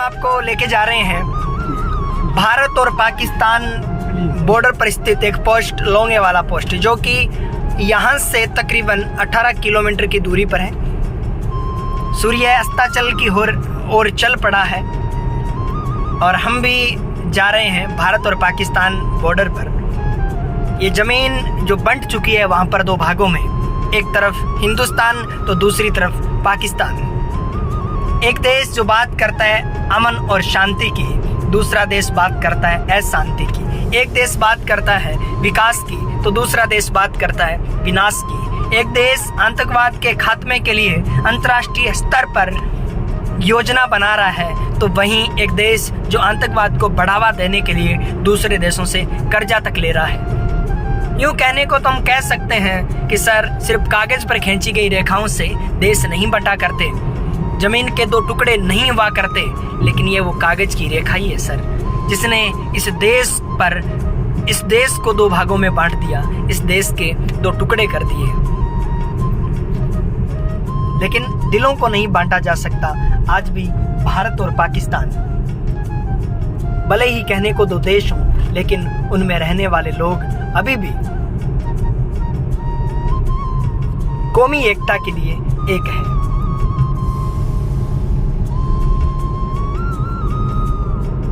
आपको लेके जा रहे हैं भारत और पाकिस्तान बॉर्डर पर स्थित एक पोस्ट लोंगेवाला पोस्ट, जो कि यहाँ से तकरीबन 18 किलोमीटर की दूरी पर है। सूर्य अस्ताचल की ओर चल पड़ा है और हम भी जा रहे हैं भारत और पाकिस्तान बॉर्डर पर। ये ज़मीन जो बंट चुकी है वहाँ पर दो भागों में, एक तरफ हिंदुस्तान तो दूसरी तरफ पाकिस्तान। एक देश जो बात करता है अमन और शांति की, दूसरा देश बात करता है अशांति की। एक देश बात करता है विकास की तो दूसरा देश बात करता है विनाश की। एक देश आतंकवाद के खात्मे के लिए अंतर्राष्ट्रीय स्तर पर योजना बना रहा है, तो वहीं एक देश जो आतंकवाद को बढ़ावा देने के लिए दूसरे देशों से कर्जा तक ले रहा है। यूँ कहने को तो हम कह सकते हैं कि सर, सिर्फ कागज पर खींची गई रेखाओं से देश नहीं बंटा करते, जमीन के दो टुकड़े नहीं हुआ करते, लेकिन ये वो कागज की रेखा ही है सर, जिसने इस देश को दो भागों में बांट दिया, इस देश के दो टुकड़े कर दिए। लेकिन दिलों को नहीं बांटा जा सकता। आज भी भारत और पाकिस्तान भले ही कहने को दो देश हों, लेकिन उनमें रहने वाले लोग अभी भी कौमी एकता के लिए एक है।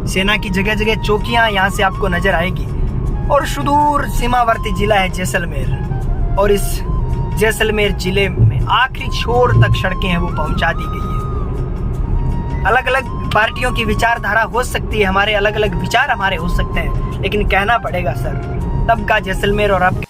सेना की जगह जगह चौकियां यहाँ से आपको नजर आएगी और सुदूर सीमावर्ती जिला है जैसलमेर, और इस जैसलमेर जिले में आखिरी छोर तक सड़कें हैं वो पहुंचा दी गई है। अलग अलग पार्टियों की विचारधारा हो सकती है, हमारे अलग अलग विचार हमारे हो सकते हैं, लेकिन कहना पड़ेगा सर, तब का जैसलमेर और अब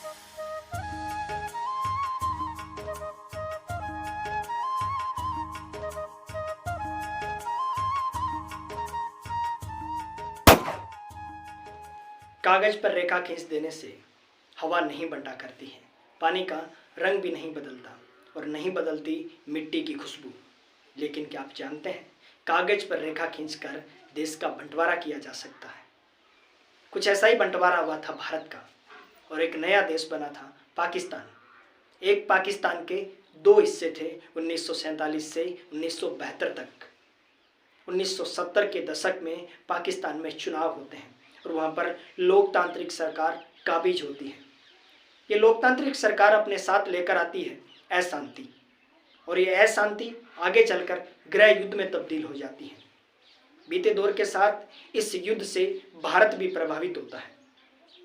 कागज पर रेखा खींच देने से हवा नहीं बंटा करती है, पानी का रंग भी नहीं बदलता और नहीं बदलती मिट्टी की खुशबू। लेकिन क्या आप जानते हैं, कागज पर रेखा खींचकर देश का बंटवारा किया जा सकता है। कुछ ऐसा ही बंटवारा हुआ था भारत का, और एक नया देश बना था पाकिस्तान। एक पाकिस्तान के दो हिस्से थे 1947 से 1972 तक। 1970 के दशक में पाकिस्तान में चुनाव होते हैं और वहाँ पर लोकतांत्रिक सरकार काबिज होती है। ये लोकतांत्रिक सरकार अपने साथ लेकर आती है अशांति, और ये अशांति आगे चलकर गृह युद्ध में तब्दील हो जाती है। बीते दौर के साथ इस युद्ध से भारत भी प्रभावित होता है,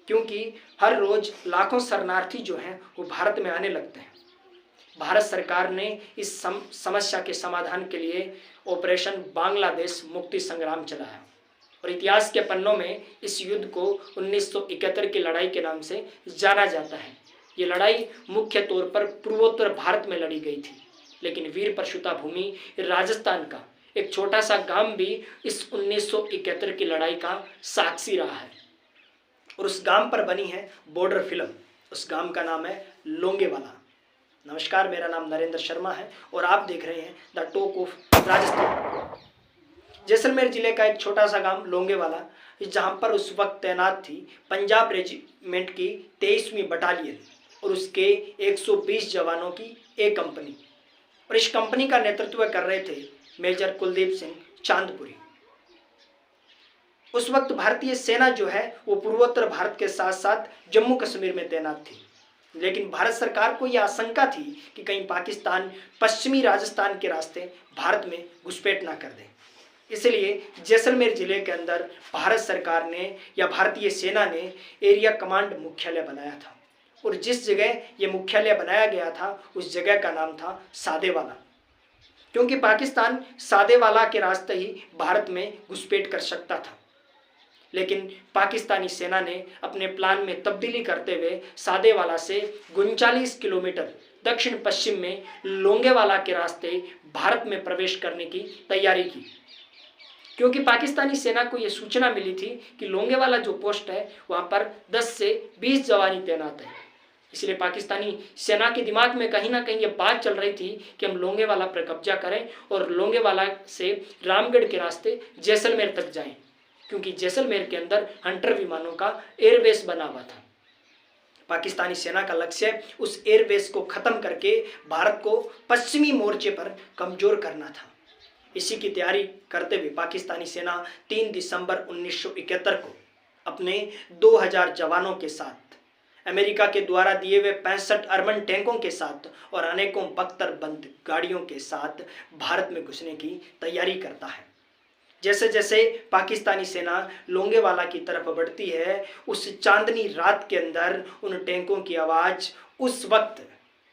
क्योंकि हर रोज लाखों शरणार्थी जो हैं वो भारत में आने लगते हैं। भारत सरकार ने इस समस्या के समाधान के लिए ऑपरेशन बांग्लादेश मुक्ति संग्राम चलाया, और इतिहास के पन्नों में इस युद्ध को 1971 की लड़ाई के नाम से जाना जाता है। ये लड़ाई मुख्य तौर पर पूर्वोत्तर भारत में लड़ी गई थी, लेकिन वीर परशुता भूमि राजस्थान का एक छोटा सा गांव भी इस 1971 की लड़ाई का साक्षी रहा है, और उस गांव पर बनी है बॉर्डर फिल्म। उस गांव का नाम है लोंगेवाला। नमस्कार, मेरा नाम नरेंद्र शर्मा है और आप देख रहे हैं the talk of Rajasthan. Jaisalmer जिले का एक छोटा सा गांव लोंगेवाला, जहां पर उस वक्त तैनात थी पंजाब रेजिमेंट की 23वीं बटालियन और उसके 120 जवानों की एक कंपनी, और इस कंपनी का नेतृत्व कर रहे थे मेजर कुलदीप सिंह चांदपुरी। उस वक्त भारतीय सेना जो है वो पूर्वोत्तर भारत के साथ साथ जम्मू कश्मीर में तैनात थी, लेकिन भारत सरकार को यह आशंका थी कि कहीं पाकिस्तान पश्चिमी राजस्थान के रास्ते भारत में घुसपैठ ना कर दे। इसलिए जैसलमेर जिले के अंदर भारत सरकार ने या भारतीय सेना ने एरिया कमांड मुख्यालय बनाया था, और जिस जगह ये मुख्यालय बनाया गया था उस जगह का नाम था सादेवाला, क्योंकि पाकिस्तान सादेवाला के रास्ते ही भारत में घुसपैठ कर सकता था। लेकिन पाकिस्तानी सेना ने अपने प्लान में तब्दीली करते हुए सादेवाला से 39 किलोमीटर दक्षिण पश्चिम में लोंगेवाला के रास्ते भारत में प्रवेश करने की तैयारी की, क्योंकि पाकिस्तानी सेना को यह सूचना मिली थी कि लोंगेवाला जो पोस्ट है वहां पर 10 से 20 जवानी तैनात है। इसलिए पाकिस्तानी सेना के दिमाग में कहीं ना कहीं ये बात चल रही थी कि हम लोंगेवाला पर कब्जा करें और लोंगेवाला से रामगढ़ के रास्ते जैसलमेर तक जाएं, क्योंकि जैसलमेर के अंदर हंटर विमानों का एयरबेस बना हुआ था। पाकिस्तानी सेना का लक्ष्य उस एयरबेस को खत्म करके भारत को पश्चिमी मोर्चे पर कमजोर करना था, इसी की तैयारी करते हुए पाकिस्तानी सेना 3 दिसंबर 1971 को अपने 2000 जवानों के साथ, अमेरिका के द्वारा दिए हुए 65 अर्बन टैंकों के साथ और अनेकों बख्तरबंद गाड़ियों के साथ भारत में घुसने की तैयारी करता है। जैसे जैसे पाकिस्तानी सेना लोंगेवाला की तरफ बढ़ती है, उस चांदनी रात के अंदर उन टैंकों की आवाज़ उस वक्त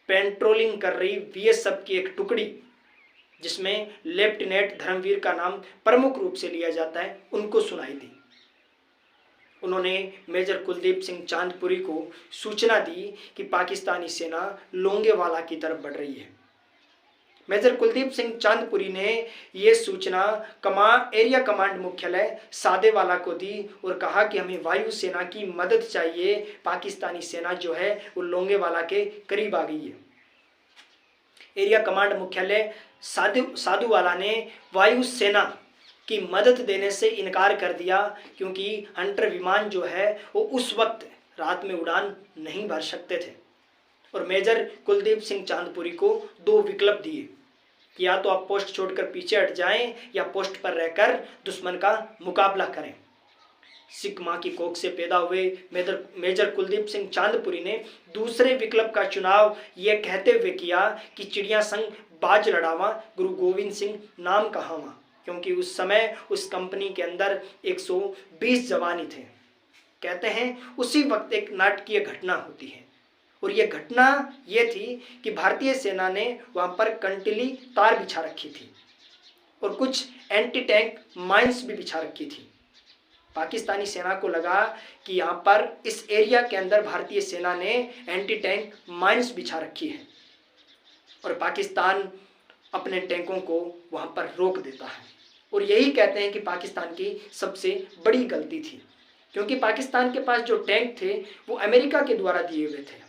पेट्रोलिंग कर रही बीएसएफ की एक टुकड़ी, जिसमें लेफ्टिनेंट धर्मवीर का नाम प्रमुख रूप से लिया जाता है, उनको सुनाई दी। उन्होंने मेजर कुलदीप सिंह चांदपुरी को सूचना दी कि पाकिस्तानी सेना लोंगेवाला की तरफ बढ़ रही है। मेजर कुलदीप सिंह चांदपुरी ने यह सूचना एरिया कमांड मुख्यालय सादेवाला को दी और कहा कि हमें वायुसेना की मदद चाहिए, पाकिस्तानी सेना जो है वो लोंगेवाला के करीब आ गई है। एरिया कमांड मुख्यालय साधुवाला ने वायुसेना की मदद देने से इनकार कर दिया, क्योंकि हंटर विमान जो है वो उस वक्त रात में उड़ान नहीं भर सकते थे। और मेजर कुलदीप सिंह चांदपुरी को 2 विकल्प दिए कि या तो आप पोस्ट छोड़कर पीछे हट जाएं या पोस्ट पर रहकर दुश्मन का मुकाबला करें। सिख मां की कोख से पैदा हुए मेजर कुलदीप सिंह चांदपुरी ने दूसरे विकल्प का चुनाव यह कहते हुए किया कि चिड़िया संग बाज लड़ावा, गुरु गोविंद सिंह नाम कहावा, क्योंकि उस समय उस कंपनी के अंदर 120 जवान ही थे। कहते हैं उसी वक्त एक नाटकीय घटना होती है, और यह घटना ये थी कि भारतीय सेना ने वहां पर कंटीली तार बिछा रखी थी और कुछ एंटी टैंक माइंस भी बिछा रखी थी। पाकिस्तानी सेना को लगा कि यहाँ पर इस एरिया के अंदर भारतीय सेना ने एंटी टैंक माइंस बिछा रखी है, और पाकिस्तान अपने टैंकों को वहां पर रोक देता है। और यही कहते हैं कि पाकिस्तान की सबसे बड़ी गलती थी, क्योंकि पाकिस्तान के पास जो टैंक थे वो अमेरिका के द्वारा दिए हुए थे,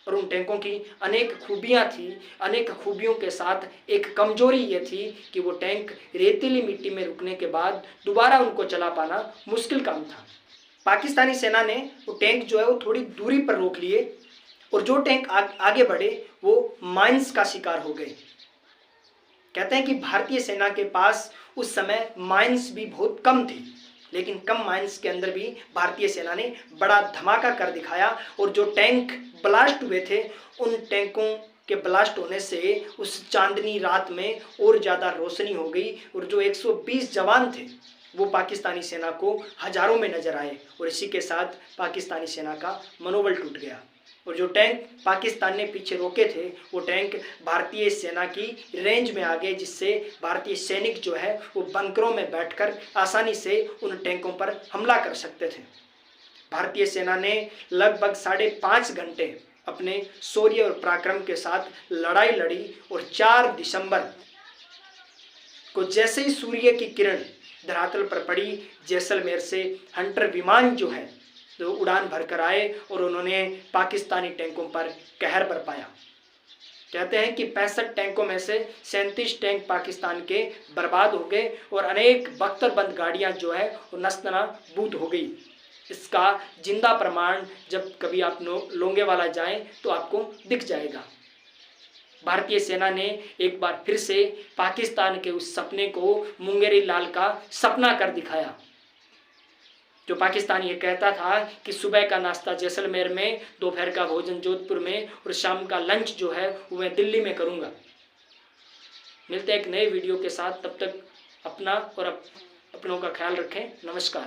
और उन टैंकों की अनेक खूबियां थी। अनेक खूबियों के साथ एक कमजोरी ये थी कि वो टैंक रेतीली मिट्टी में रुकने के बाद दोबारा उनको चला पाना मुश्किल काम था। पाकिस्तानी सेना ने वो टैंक जो है वो थोड़ी दूरी पर रोक लिए, और जो टैंक आगे बढ़े वो माइंस का शिकार हो गए। कहते हैं कि भारतीय सेना के पास उस समय माइंस भी बहुत कम थी, लेकिन कम माइंस के अंदर भी भारतीय सेना ने बड़ा धमाका कर दिखाया, और जो टैंक ब्लास्ट हुए थे उन टैंकों के ब्लास्ट होने से उस चांदनी रात में और ज़्यादा रोशनी हो गई, और जो 120 जवान थे वो पाकिस्तानी सेना को हजारों में नजर आए, और इसी के साथ पाकिस्तानी सेना का मनोबल टूट गया। और जो टैंक पाकिस्तान ने पीछे रोके थे वो टैंक भारतीय सेना की रेंज में आ गए, जिससे भारतीय सैनिक जो है वो बंकरों में बैठकर आसानी से उन टैंकों पर हमला कर सकते थे। भारतीय सेना ने लगभग 5.5 घंटे अपने शौर्य और पराक्रम के साथ लड़ाई लड़ी, और 4 दिसंबर को जैसे ही सूर्य की किरण धरातल पर पड़ी, जैसलमेर से हंटर विमान जो है तो उड़ान भरकर आए, और उन्होंने पाकिस्तानी टैंकों पर कहर बरपाया। कहते हैं कि 65 टैंकों में से 37 टैंक पाकिस्तान के बर्बाद हो गए, और अनेक बख्तरबंद गाड़ियां जो है वो नस्तनाबूद हो गई। इसका जिंदा प्रमाण जब कभी आप लोंगेवाला जाएं तो आपको दिख जाएगा। भारतीय सेना ने एक बार फिर से पाकिस्तान के उस सपने को मुंगेरी लाल का सपना कर दिखाया। जो पाकिस्तान ये कहता था कि सुबह का नाश्ता जैसलमेर में, दोपहर का भोजन जोधपुर में, और शाम का लंच जो है वो मैं दिल्ली में करूँगा। मिलते हैं एक नए वीडियो के साथ, तब तक अपना और अपनों का ख्याल रखें। नमस्कार।